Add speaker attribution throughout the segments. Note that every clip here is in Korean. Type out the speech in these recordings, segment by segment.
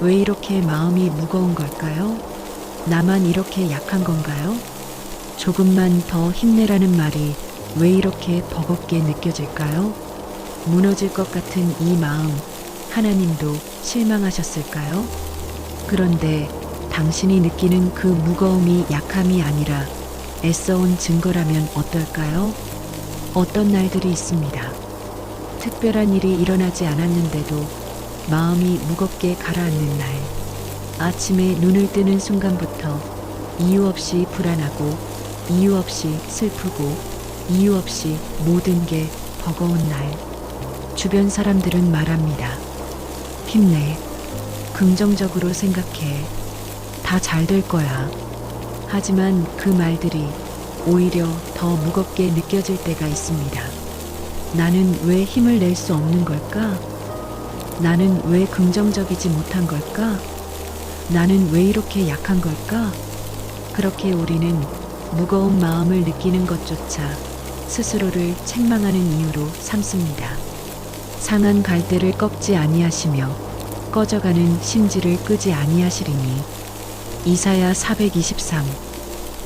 Speaker 1: 왜 이렇게 마음이 무거운 걸까요? 나만 이렇게 약한 건가요? 조금만 더 힘내라는 말이 왜 이렇게 버겁게 느껴질까요? 무너질 것 같은 이 마음, 하나님도 실망하셨을까요? 그런데 당신이 느끼는 그 무거움이 약함이 아니라 애써온 증거라면 어떨까요? 어떤 날들이 있습니다. 특별한 일이 일어나지 않았는데도 마음이 무겁게 가라앉는 날. 아침에 눈을 뜨는 순간부터 이유 없이 불안하고 이유 없이 슬프고 이유 없이 모든 게 버거운 날. 주변 사람들은 말합니다. 힘내. 긍정적으로 생각해. 다 잘 될 거야. 하지만 그 말들이 오히려 더 무겁게 느껴질 때가 있습니다. 나는 왜 힘을 낼 수 없는 걸까? 나는 왜 긍정적이지 못한 걸까? 나는 왜 이렇게 약한 걸까? 그렇게 우리는 무거운 마음을 느끼는 것조차 스스로를 책망하는 이유로 삼습니다. 상한 갈대를 꺾지 아니하시며 꺼져가는 심지를 끄지 아니하시리니. 이사야 423.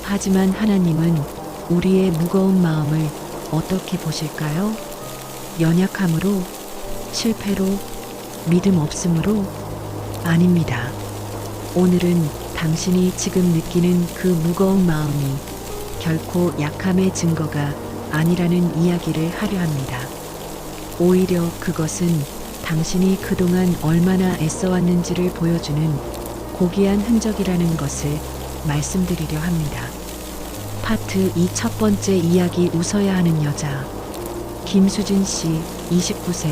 Speaker 1: 하지만 하나님은 우리의 무거운 마음을 어떻게 보실까요? 연약함으로? 실패로? 믿음 없음으로? 아닙니다. 오늘은 당신이 지금 느끼는 그 무거운 마음이 결코 약함의 증거가 아니라는 이야기를 하려 합니다. 오히려 그것은 당신이 그동안 얼마나 애써왔는지를 보여주는 고귀한 흔적이라는 것을 말씀드리려 합니다. 파트 2 첫 번째 이야기 웃어야 하는 여자. 김수진 씨, 29세.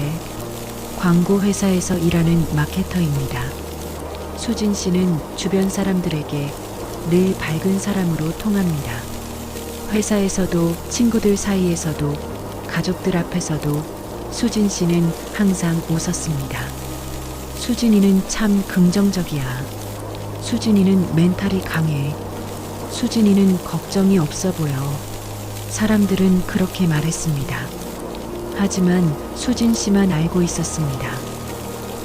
Speaker 1: 광고 회사에서 일하는 마케터입니다. 수진 씨는 주변 사람들에게 늘 밝은 사람으로 통합니다. 회사에서도 친구들 사이에서도 가족들 앞에서도 수진 씨는 항상 웃었습니다. 수진이는 참 긍정적이야. 수진이는 멘탈이 강해. 수진이는 걱정이 없어 보여. 사람들은 그렇게 말했습니다. 하지만 수진 씨만 알고 있었습니다.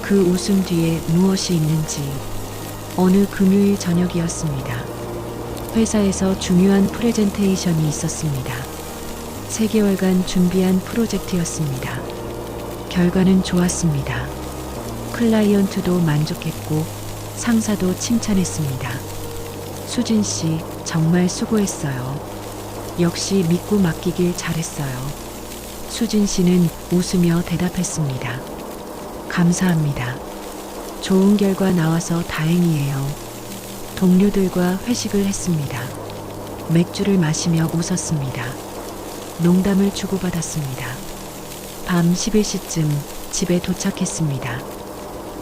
Speaker 1: 그 웃음 뒤에 무엇이 있는지. 어느 금요일 저녁이었습니다. 회사에서 중요한 프레젠테이션이 있었습니다. 3개월간 준비한 프로젝트였습니다. 결과는 좋았습니다. 클라이언트도 만족했고 상사도 칭찬했습니다. 수진 씨, 정말 수고했어요. 역시 믿고 맡기길 잘했어요. 수진 씨는 웃으며 대답했습니다. 감사합니다. 좋은 결과 나와서 다행이에요. 동료들과 회식을 했습니다. 맥주를 마시며 웃었습니다. 농담을 주고받았습니다. 밤 11시쯤 집에 도착했습니다.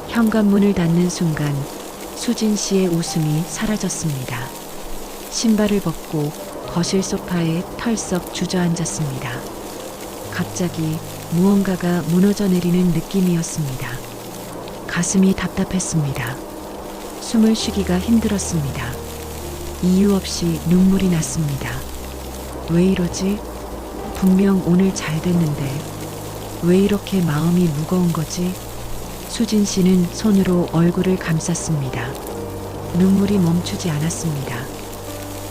Speaker 1: 현관문을 닫는 순간 수진 씨의 웃음이 사라졌습니다. 신발을 벗고 거실 소파에 털썩 주저앉았습니다. 갑자기 무언가가 무너져 내리는 느낌이었습니다. 가슴이 답답했습니다. 숨을 쉬기가 힘들었습니다. 이유 없이 눈물이 났습니다. 왜 이러지? 분명 오늘 잘 됐는데 왜 이렇게 마음이 무거운 거지? 수진 씨는 손으로 얼굴을 감쌌습니다. 눈물이 멈추지 않았습니다.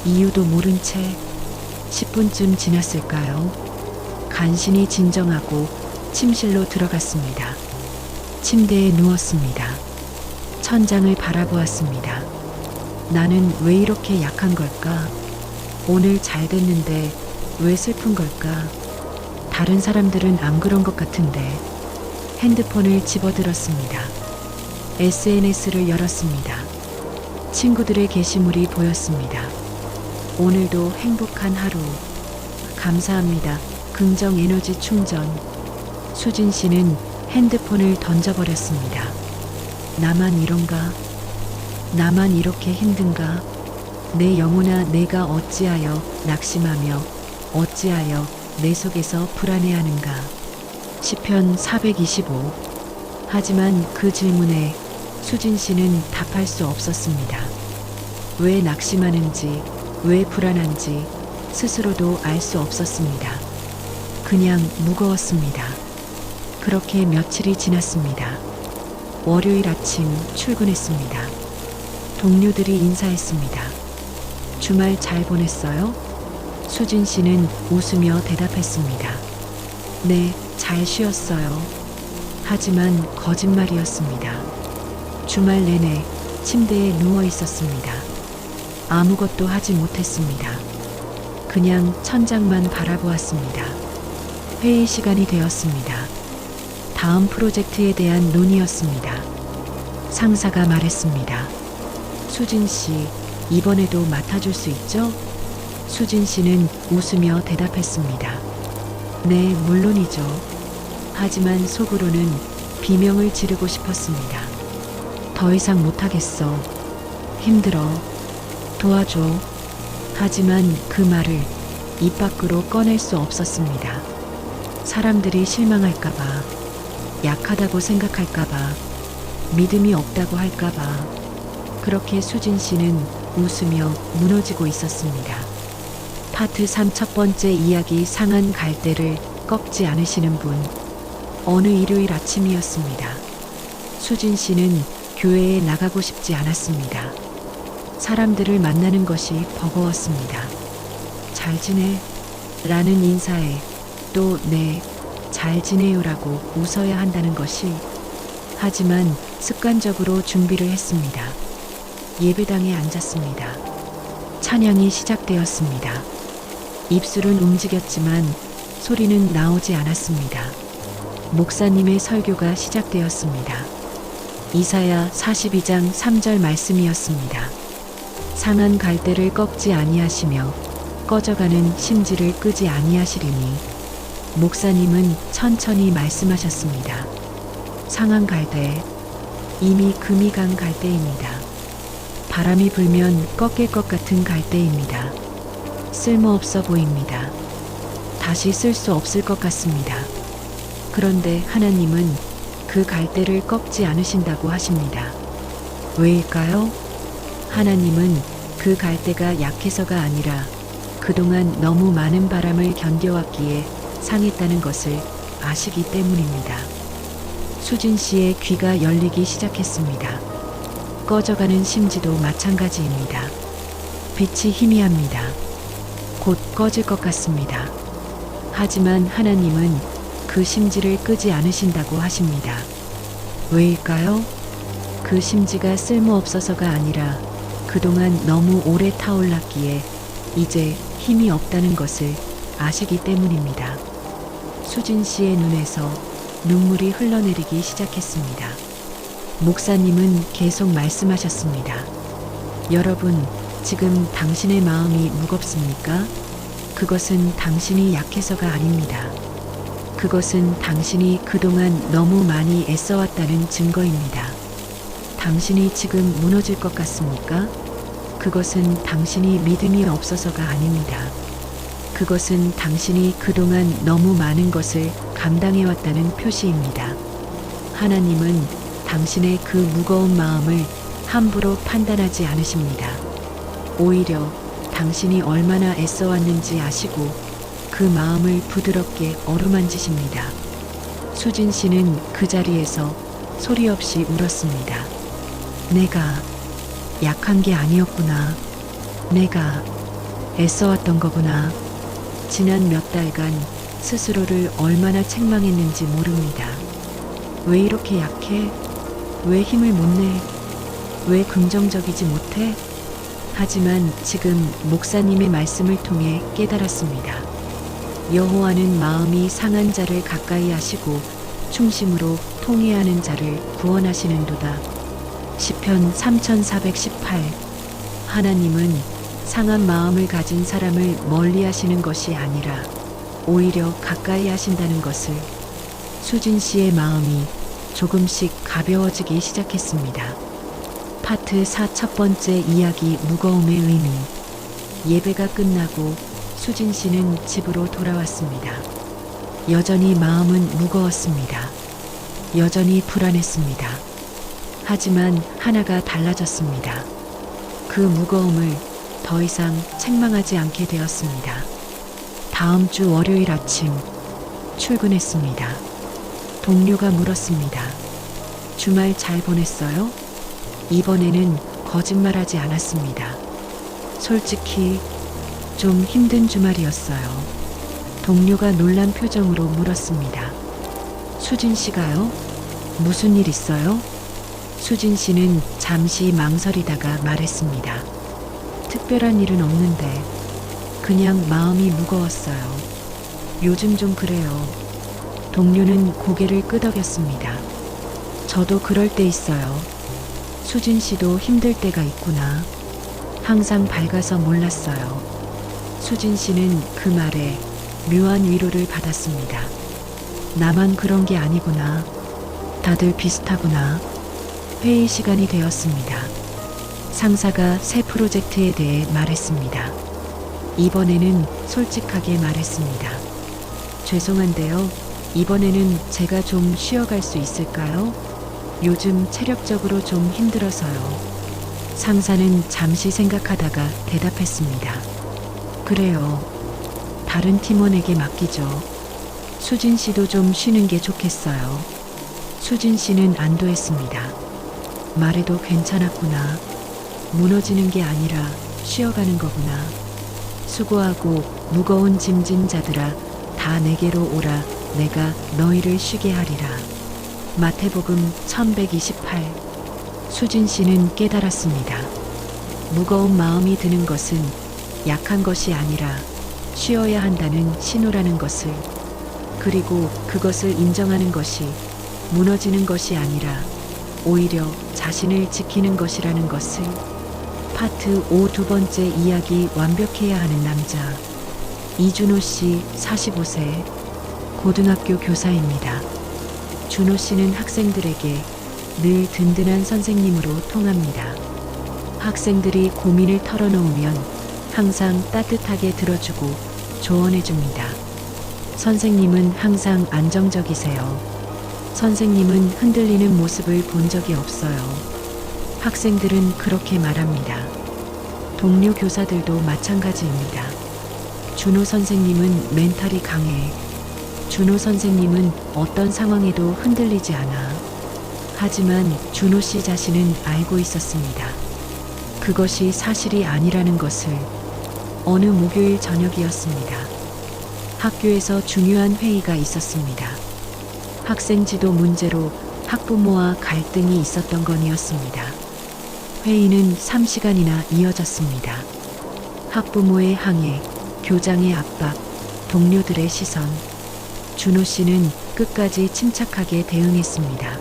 Speaker 1: 이유도 모른 채 10분쯤 지났을까요? 간신히 진정하고 침실로 들어갔습니다. 침대에 누웠습니다. 천장을 바라보았습니다. 나는 왜 이렇게 약한 걸까? 오늘 잘 됐는데 왜 슬픈 걸까? 다른 사람들은 안 그런 것 같은데. 핸드폰을 집어들었습니다. SNS를 열었습니다. 친구들의 게시물이 보였습니다. 오늘도 행복한 하루. 감사합니다. 긍정 에너지 충전. 수진 씨는 핸드폰을 던져버렸습니다. 나만 이런가? 나만 이렇게 힘든가? 내 영혼아, 내가 어찌하여 낙심하며 어찌하여 내 속에서 불안해하는가? 시편 425. 하지만 그 질문에 수진 씨는 답할 수 없었습니다. 왜 낙심하는지, 왜 불안한지 스스로도 알 수 없었습니다. 그냥 무거웠습니다. 그렇게 며칠이 지났습니다. 월요일 아침 출근했습니다. 동료들이 인사했습니다. 주말 잘 보냈어요? 수진 씨는 웃으며 대답했습니다. 네, 잘 쉬었어요. 하지만 거짓말이었습니다. 주말 내내 침대에 누워 있었습니다. 아무것도 하지 못했습니다. 그냥 천장만 바라보았습니다. 회의 시간이 되었습니다. 다음 프로젝트에 대한 논의였습니다. 상사가 말했습니다. 수진 씨, 이번에도 맡아줄 수 있죠? 수진 씨는 웃으며 대답했습니다. 네, 물론이죠. 하지만 속으로는 비명을 지르고 싶었습니다. 더 이상 못하겠어. 힘들어. 도와줘. 하지만 그 말을 입 밖으로 꺼낼 수 없었습니다. 사람들이 실망할까봐, 약하다고 생각할까봐, 믿음이 없다고 할까봐, 그렇게 수진 씨는 웃으며 무너지고 있었습니다. 파트 3 첫 번째 이야기 상한 갈대를 꺾지 않으시는 분. 어느 일요일 아침이었습니다. 수진 씨는 교회에 나가고 싶지 않았습니다. 사람들을 만나는 것이 버거웠습니다. 잘 지내? 라는 인사에 또 네, 잘 지내요라고 웃어야 한다는 것이, 하지만 습관적으로 준비를 했습니다. 예배당에 앉았습니다. 찬양이 시작되었습니다. 입술은 움직였지만 소리는 나오지 않았습니다. 목사님의 설교가 시작되었습니다. 이사야 42장 3절 말씀이었습니다. 상한 갈대를 꺾지 아니하시며 꺼져가는 심지를 끄지 아니하시리니. 목사님은 천천히 말씀하셨습니다. 상한 갈대, 이미 금이 간 갈대입니다. 바람이 불면 꺾일 것 같은 갈대입니다. 쓸모없어 보입니다. 다시 쓸 수 없을 것 같습니다. 그런데 하나님은 그 갈대를 꺾지 않으신다고 하십니다. 왜일까요? 하나님은 그 갈대가 약해서가 아니라 그동안 너무 많은 바람을 견뎌왔기에 상했다는 것을 아시기 때문입니다. 수진 씨의 귀가 열리기 시작했습니다. 꺼져가는 심지도 마찬가지입니다. 빛이 희미합니다. 곧 꺼질 것 같습니다. 하지만 하나님은 그 심지를 끄지 않으신다고 하십니다. 왜일까요? 그 심지가 쓸모없어서가 아니라 그동안 너무 오래 타올랐기에 이제 힘이 없다는 것을 아시기 때문입니다. 수진 씨의 눈에서 눈물이 흘러내리기 시작했습니다. 목사님은 계속 말씀하셨습니다. 여러분, 지금 당신의 마음이 무겁습니까? 그것은 당신이 약해서가 아닙니다. 그것은 당신이 그동안 너무 많이 애써왔다는 증거입니다. 당신이 지금 무너질 것 같습니까? 그것은 당신이 믿음이 없어서가 아닙니다. 그것은 당신이 그동안 너무 많은 것을 감당해왔다는 표시입니다. 하나님은 당신의 그 무거운 마음을 함부로 판단하지 않으십니다. 오히려 당신이 얼마나 애써왔는지 아시고 그 마음을 부드럽게 어루만지십니다. 수진 씨는 그 자리에서 소리 없이 울었습니다. 내가 약한 게 아니었구나. 내가 애써왔던 거구나. 지난 몇 달간 스스로를 얼마나 책망했는지 모릅니다. 왜 이렇게 약해? 왜 힘을 못 내? 왜 긍정적이지 못해? 하지만 지금 목사님의 말씀을 통해 깨달았습니다. 여호와는 마음이 상한 자를 가까이 하시고 충심으로 통회하는 자를 구원하시는도다. 시편 3418. 하나님은 상한 마음을 가진 사람을 멀리 하시는 것이 아니라 오히려 가까이 하신다는 것을. 수진 씨의 마음이 조금씩 가벼워지기 시작했습니다. 파트 4 첫 번째 이야기 무거움의 의미. 예배가 끝나고 수진 씨는 집으로 돌아왔습니다. 여전히 마음은 무거웠습니다. 여전히 불안했습니다. 하지만 하나가 달라졌습니다. 그 무거움을 더 이상 책망하지 않게 되었습니다. 다음 주 월요일 아침 출근했습니다. 동료가 물었습니다. 주말 잘 보냈어요? 이번에는 거짓말하지 않았습니다. 솔직히 좀 힘든 주말이었어요. 동료가 놀란 표정으로 물었습니다. 수진 씨가요? 무슨 일 있어요? 수진 씨는 잠시 망설이다가 말했습니다. 특별한 일은 없는데 그냥 마음이 무거웠어요. 요즘 좀 그래요. 동료는 고개를 끄덕였습니다. 저도 그럴 때 있어요. 수진 씨도 힘들 때가 있구나. 항상 밝아서 몰랐어요. 수진 씨는 그 말에 묘한 위로를 받았습니다. 나만 그런 게 아니구나. 다들 비슷하구나. 회의 시간이 되었습니다. 상사가 새 프로젝트에 대해 말했습니다. 이번에는 솔직하게 말했습니다. 죄송한데요. 이번에는 제가 좀 쉬어갈 수 있을까요? 요즘 체력적으로 좀 힘들어서요. 상사는 잠시 생각하다가 대답했습니다. 그래요. 다른 팀원에게 맡기죠. 수진 씨도 좀 쉬는 게 좋겠어요. 수진 씨는 안도했습니다. 말해도 괜찮았구나. 무너지는 게 아니라 쉬어가는 거구나. 수고하고 무거운 짐진 자들아 다 내게로 오라. 내가 너희를 쉬게 하리라. 마태복음 1128. 수진 씨는 깨달았습니다. 무거운 마음이 드는 것은 약한 것이 아니라 쉬어야 한다는 신호라는 것을, 그리고 그것을 인정하는 것이 무너지는 것이 아니라 오히려 자신을 지키는 것이라는 것을. 파트 5 두 번째 이야기. 완벽해야 하는 남자. 이준호 씨 45세 고등학교 교사입니다. 준호 씨는 학생들에게 늘 든든한 선생님으로 통합니다. 학생들이 고민을 털어놓으면 항상 따뜻하게 들어주고 조언해줍니다. 선생님은 항상 안정적이세요. 선생님은 흔들리는 모습을 본 적이 없어요. 학생들은 그렇게 말합니다. 동료 교사들도 마찬가지입니다. 준호 선생님은 멘탈이 강해. 준호 선생님은 어떤 상황에도 흔들리지 않아. 하지만 준호 씨 자신은 알고 있었습니다. 그것이 사실이 아니라는 것을. 어느 목요일 저녁이었습니다. 학교에서 중요한 회의가 있었습니다. 학생 지도 문제로 학부모와 갈등이 있었던 건이었습니다. 회의는 3시간이나 이어졌습니다. 학부모의 항해, 교장의 압박, 동료들의 시선. 준호 씨는 끝까지 침착하게 대응했습니다.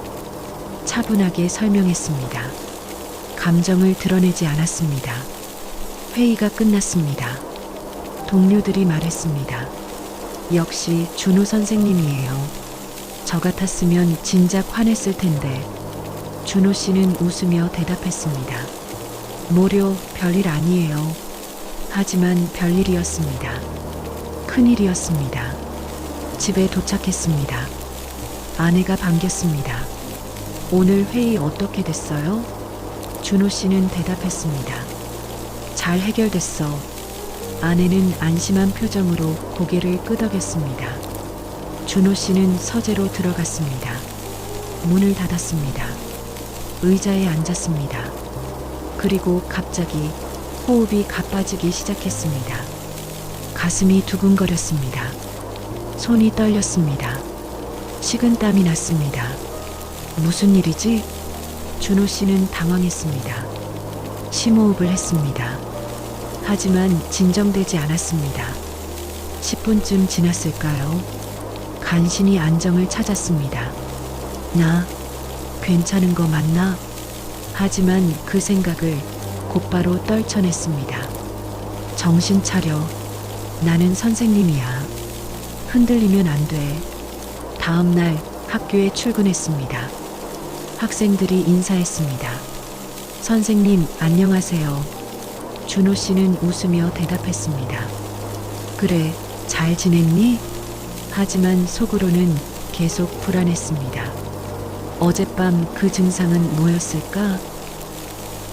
Speaker 1: 차분하게 설명했습니다. 감정을 드러내지 않았습니다. 회의가 끝났습니다. 동료들이 말했습니다. 역시 준호 선생님이에요. 저 같았으면 진작 화냈을 텐데. 준호 씨는 웃으며 대답했습니다. 뭐려, 별일 아니에요. 하지만 별일이었습니다. 큰일이었습니다. 집에 도착했습니다. 아내가 반겼습니다. 오늘 회의 어떻게 됐어요? 준호 씨는 대답했습니다. 잘 해결됐어. 아내는 안심한 표정으로 고개를 끄덕였습니다. 준호 씨는 서재로 들어갔습니다. 문을 닫았습니다. 의자에 앉았습니다. 그리고 갑자기 호흡이 가빠지기 시작했습니다. 가슴이 두근거렸습니다. 손이 떨렸습니다. 식은땀이 났습니다. 무슨 일이지? 준호 씨는 당황했습니다. 심호흡을 했습니다. 하지만 진정되지 않았습니다. 10분쯤 지났을까요? 간신히 안정을 찾았습니다. 나 괜찮은 거 맞나? 하지만 그 생각을 곧바로 떨쳐냈습니다. 정신 차려. 나는 선생님이야. 흔들리면 안 돼. 다음 날 학교에 출근했습니다. 학생들이 인사했습니다. 선생님, 안녕하세요. 준호 씨는 웃으며 대답했습니다. 그래, 잘 지냈니? 하지만 속으로는 계속 불안했습니다. 어젯밤 그 증상은 뭐였을까?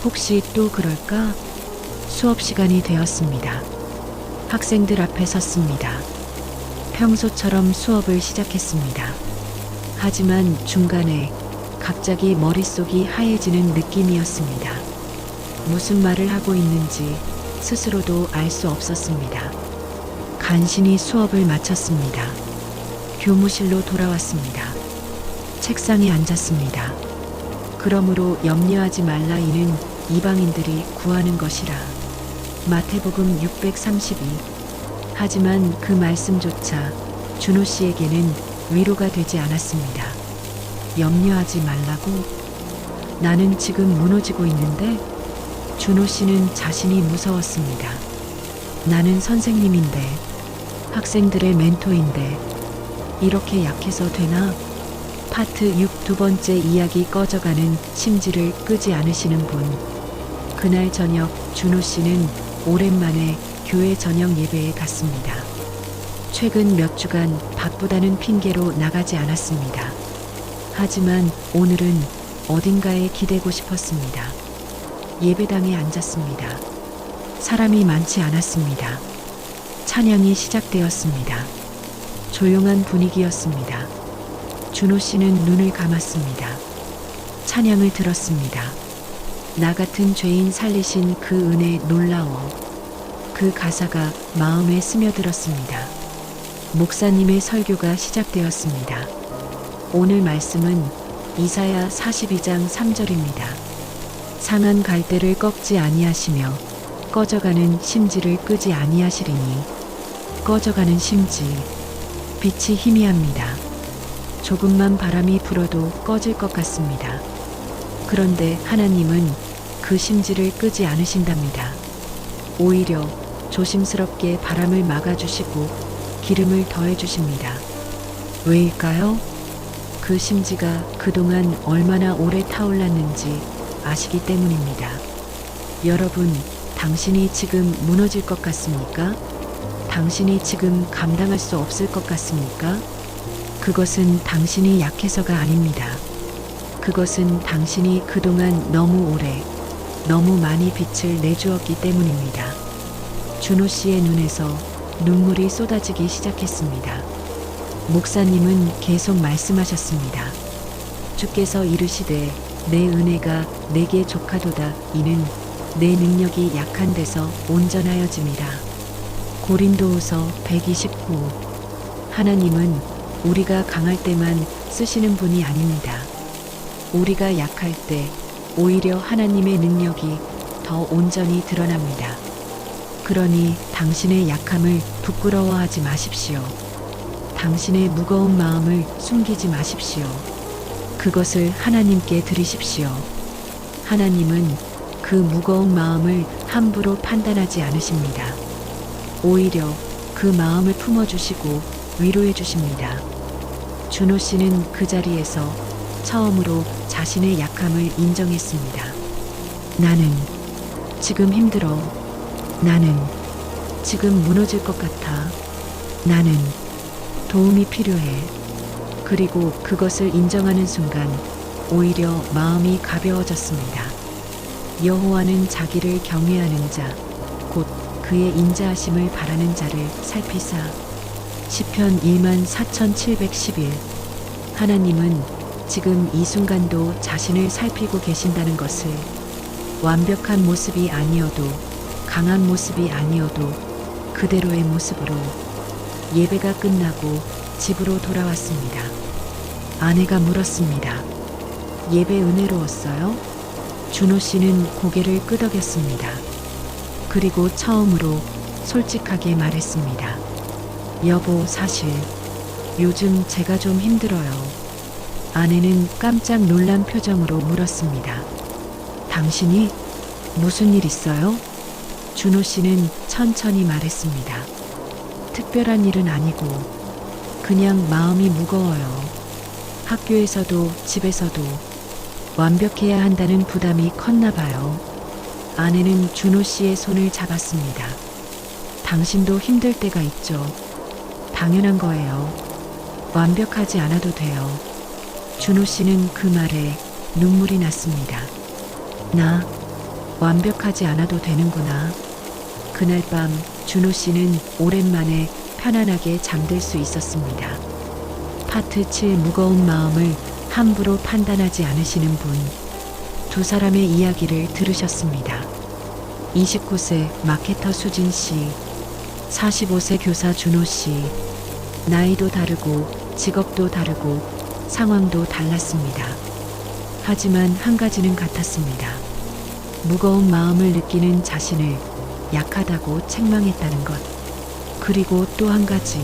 Speaker 1: 혹시 또 그럴까? 수업 시간이 되었습니다. 학생들 앞에 섰습니다. 평소처럼 수업을 시작했습니다. 하지만 중간에 갑자기 머릿속이 하얘지는 느낌이었습니다. 무슨 말을 하고 있는지 스스로도 알 수 없었습니다. 간신히 수업을 마쳤습니다. 교무실로 돌아왔습니다. 책상에 앉았습니다. 그러므로 염려하지 말라 이는 이방인들이 구하는 것이라. 마태복음 632. 하지만 그 말씀조차 준호 씨에게는 위로가 되지 않았습니다. 염려하지 말라고? 나는 지금 무너지고 있는데? 준호 씨는 자신이 무서웠습니다. 나는 선생님인데, 학생들의 멘토인데, 이렇게 약해서 되나? 파트 6 두 번째 이야기 꺼져가는 심지를 끄지 않으시는 분. 그날 저녁 준호 씨는 오랜만에 교회 저녁 예배에 갔습니다. 최근 몇 주간 바쁘다는 핑계로 나가지 않았습니다. 하지만 오늘은 어딘가에 기대고 싶었습니다. 예배당에 앉았습니다. 사람이 많지 않았습니다. 찬양이 시작되었습니다. 조용한 분위기였습니다. 준호 씨는 눈을 감았습니다. 찬양을 들었습니다. 나 같은 죄인 살리신 그 은혜 놀라워. 그 가사가 마음에 스며들었습니다. 목사님의 설교가 시작되었습니다. 오늘 말씀은 이사야 42장 3절입니다. 상한 갈대를 꺾지 아니하시며 꺼져가는 심지를 끄지 아니하시리니. 꺼져가는 심지, 빛이 희미합니다. 조금만 바람이 불어도 꺼질 것 같습니다. 그런데 하나님은 그 심지를 끄지 않으신답니다. 오히려 조심스럽게 바람을 막아주시고 기름을 더해주십니다. 왜일까요? 그 심지가 그동안 얼마나 오래 타올랐는지 아시기 때문입니다. 여러분, 당신이 지금 무너질 것 같습니까? 당신이 지금 감당할 수 없을 것 같습니까? 그것은 당신이 약해서가 아닙니다. 그것은 당신이 그동안 너무 오래, 너무 많이 빛을 내주었기 때문입니다. 준호 씨의 눈에서 눈물이 쏟아지기 시작했습니다. 목사님은 계속 말씀하셨습니다. 주께서 이르시되 내 은혜가 내게 족하도다. 이는 내 능력이 약한 데서 온전하여짐이라. 고린도후서 129. 하나님은 우리가 강할 때만 쓰시는 분이 아닙니다. 우리가 약할 때 오히려 하나님의 능력이 더 온전히 드러납니다. 그러니 당신의 약함을 부끄러워하지 마십시오. 당신의 무거운 마음을 숨기지 마십시오. 그것을 하나님께 드리십시오. 하나님은 그 무거운 마음을 함부로 판단하지 않으십니다. 오히려 그 마음을 품어주시고 위로해 주십니다. 준호 씨는 그 자리에서 처음으로 자신의 약함을 인정했습니다. 나는 지금 힘들어. 나는 지금 무너질 것 같아. 나는 도움이 필요해. 그리고 그것을 인정하는 순간 오히려 마음이 가벼워졌습니다. 여호와는 자기를 경외하는 자, 곧 그의 인자하심을 바라는 자를 살피사. 시편 14,711. 하나님은 지금 이 순간도 자신을 살피고 계신다는 것을, 완벽한 모습이 아니어도, 강한 모습이 아니어도 그대로의 모습으로. 예배가 끝나고 집으로 돌아왔습니다. 아내가 물었습니다. 예배 은혜로웠어요? 준호 씨는 고개를 끄덕였습니다. 그리고 처음으로 솔직하게 말했습니다. 여보, 사실 요즘 제가 좀 힘들어요. 아내는 깜짝 놀란 표정으로 물었습니다. 당신이? 무슨 일 있어요? 준호 씨는 천천히 말했습니다. 특별한 일은 아니고 그냥 마음이 무거워요. 학교에서도 집에서도 완벽해야 한다는 부담이 컸나 봐요. 아내는 준호 씨의 손을 잡았습니다. 당신도 힘들 때가 있죠. 당연한 거예요. 완벽하지 않아도 돼요. 준호 씨는 그 말에 눈물이 났습니다. 나 완벽하지 않아도 되는구나. 그날 밤 준호 씨는 오랜만에 편안하게 잠들 수 있었습니다. 파트 7 무거운 마음을 함부로 판단하지 않으시는 분, 두 사람의 이야기를 들으셨습니다. 29세 마케터 수진 씨, 45세 교사 준호 씨, 나이도 다르고 직업도 다르고 상황도 달랐습니다. 하지만 한 가지는 같았습니다. 무거운 마음을 느끼는 자신을 약하다고 책망했다는 것. 그리고 또 한 가지,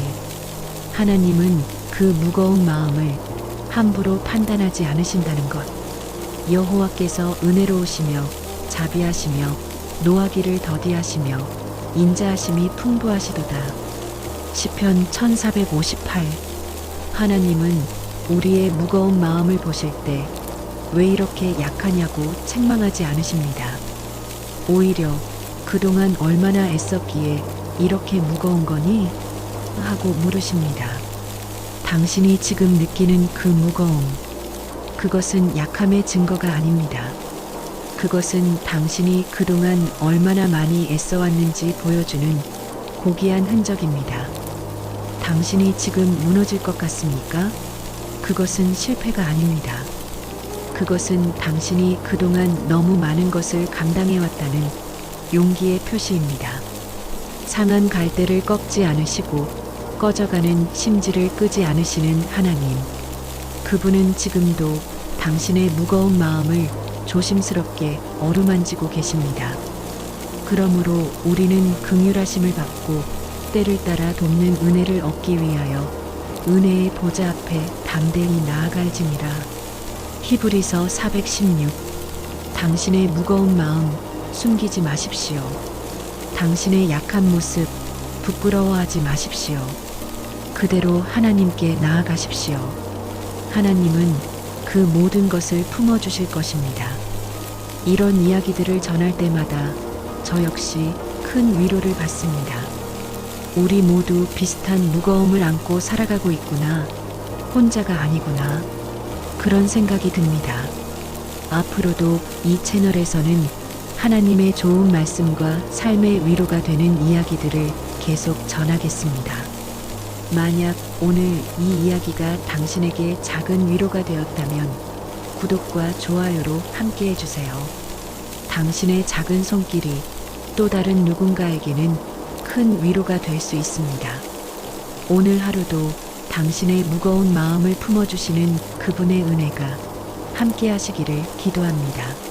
Speaker 1: 하나님은 그 무거운 마음을 함부로 판단하지 않으신다는 것. 여호와께서 은혜로우시며 자비하시며 노하기를 더디하시며 인자하심이 풍부하시도다. 시편 1458. 하나님은 우리의 무거운 마음을 보실 때 왜 이렇게 약하냐고 책망하지 않으십니다. 오히려 그동안 얼마나 애썼기에 이렇게 무거운 거니? 하고 물으십니다. 당신이 지금 느끼는 그 무거움, 그것은 약함의 증거가 아닙니다. 그것은 당신이 그동안 얼마나 많이 애써왔는지 보여주는 고귀한 흔적입니다. 당신이 지금 무너질 것 같습니까? 그것은 실패가 아닙니다. 그것은 당신이 그동안 너무 많은 것을 감당해왔다는 용기의 표시입니다. 상한 갈대를 꺾지 않으시고 꺼져가는 심지를 끄지 않으시는 하나님. 그분은 지금도 당신의 무거운 마음을 조심스럽게 어루만지고 계십니다. 그러므로 우리는 긍휼하심을 받고 때를 따라 돕는 은혜를 얻기 위하여 은혜의 보좌 앞에 담대히 나아갈지니라. 히브리서 416. 당신의 무거운 마음 숨기지 마십시오. 당신의 약한 모습 부끄러워하지 마십시오. 그대로 하나님께 나아가십시오. 하나님은 그 모든 것을 품어주실 것입니다. 이런 이야기들을 전할 때마다 저 역시 큰 위로를 받습니다. 우리 모두 비슷한 무거움을 안고 살아가고 있구나. 혼자가 아니구나. 그런 생각이 듭니다. 앞으로도 이 채널에서는 하나님의 좋은 말씀과 삶의 위로가 되는 이야기들을 계속 전하겠습니다. 만약 오늘 이 이야기가 당신에게 작은 위로가 되었다면 구독과 좋아요로 함께 해주세요. 당신의 작은 손길이 또 다른 누군가에게는 큰 위로가 될 수 있습니다. 오늘 하루도 당신의 무거운 마음을 품어주시는 그분의 은혜가 함께 하시기를 기도합니다.